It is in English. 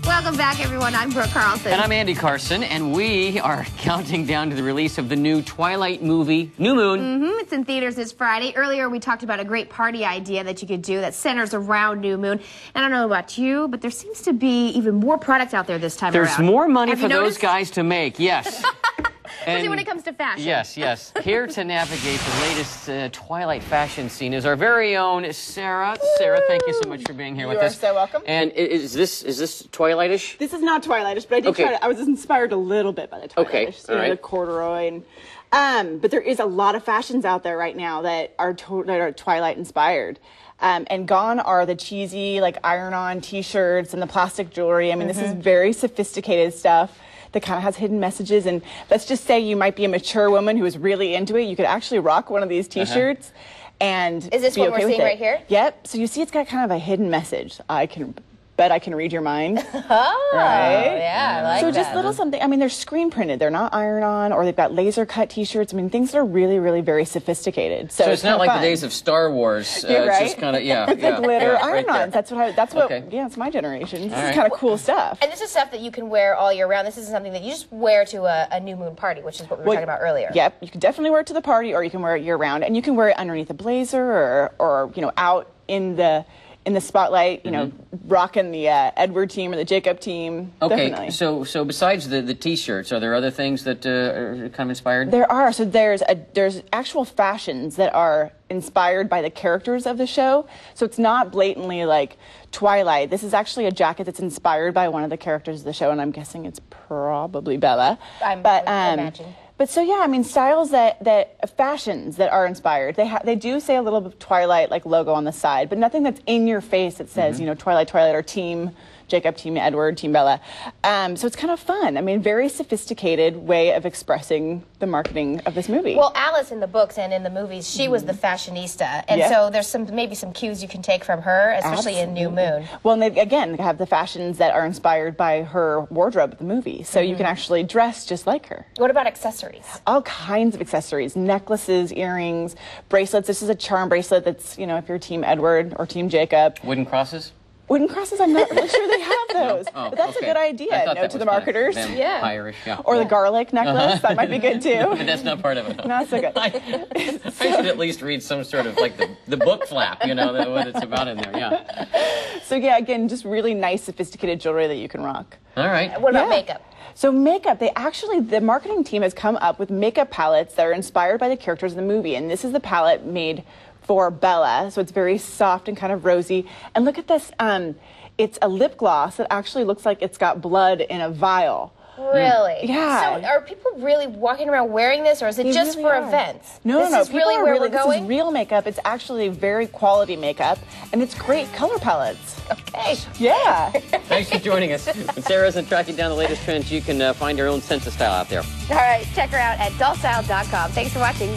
Welcome back, everyone. I'm Brooke Carlson. And I'm Andy Carson, and we are counting down to the release of the new Twilight movie, New Moon. It's in theaters this Friday. Earlier, we talked about a great party idea that you could do that centers around New Moon. And I don't know about you, but there seems to be even more product out there this time around. There's more money Have for those guys to make, yes. Especially when it comes to fashion. Yes, yes. Here to navigate the latest Twilight fashion scene is our very own Sarah. Sarah, thank you so much for being here with us. You are so welcome. And is this Twilight-ish? This is not Twilight-ish, but I did try to, I was inspired a little bit by the Twilight-ish. Okay, all right. The corduroy. And, but there is a lot of fashions out there right now that are Twilight-inspired. And gone are the cheesy, like, iron-on T-shirts and the plastic jewelry. I mean, this is very sophisticated stuff that kind of has hidden messages. And let's just say you might be a mature woman who is really into it. You could actually rock one of these T-shirts and Is this be what okay we're seeing with it. right here? Yep. So you see it's got kind of a hidden message. I can bet I can read your mind. Oh, right? yeah, I like So that. just little something. I mean, they're screen printed. They're not iron-on, or they've got laser cut T-shirts. I mean, things that are really, really very sophisticated. So it's not like the days of Star Wars. Yeah, right? It's just kind of, It's like glitter iron-ons. Right That's what. Okay. Yeah, it's my generation. This All is right. kind of cool stuff. And this is stuff that you can wear all year round. This isn't something that you just wear to a new moon party, which is what we were talking about earlier. Yep, you can definitely wear it to the party, or you can wear it year-round, and you can wear it underneath a blazer, or you know, out in the spotlight, you know, rocking the Edward team or the Jacob team. Okay, Definitely. so besides the T-shirts, are there other things that are kind of inspired? There are. So there's actual fashions that are inspired by the characters of the show. So it's not blatantly like Twilight. This is actually a jacket that's inspired by one of the characters of the show, and I'm guessing it's probably Bella. I imagine. But so yeah, I mean, styles fashions that are inspired. They do say a little bit of Twilight like logo on the side, but nothing that's in your face that says you know Twilight or Team Jacob, Team Edward, Team Bella. So it's kind of fun. I mean, very sophisticated way of expressing the marketing of this movie. Well, Alice in the books and in the movies, she was the fashionista, and so there's maybe some cues you can take from her, especially in New Moon. Well, and they have the fashions that are inspired by her wardrobe of the movie, so you can actually dress just like her. What about accessories? All kinds of accessories, necklaces, earrings, bracelets. This is a charm bracelet that's, you know, if you're Team Edward or Team Jacob. Wooden crosses? Wooden crosses, I'm not really sure they have those. Oh, but that's a good idea. Note to the marketers. Irish, yeah. Or the garlic necklace, that might be good too. But that's not part of it. Not so good. I should at least read some sort of like the book flap, you know, what it's about in there, yeah. So yeah, again, just really nice, sophisticated jewelry that you can rock. All right. What about makeup? So makeup, the marketing team has come up with makeup palettes that are inspired by the characters of the movie, and this is the palette made for Bella, so it's very soft and kind of rosy. And look at this, it's a lip gloss that actually looks like it's got blood in a vial. Really? Yeah. So are people really walking around wearing this, or is it They just really for are. events? No, this no, is really people are where we're going? This is real makeup. It's actually very quality makeup, and it's great color palettes. Okay. Yeah. Thanks for joining us. When Sarah isn't tracking down the latest trends, you can find your own sense of style out there. All right, check her out at dollstyle.com. Thanks for watching.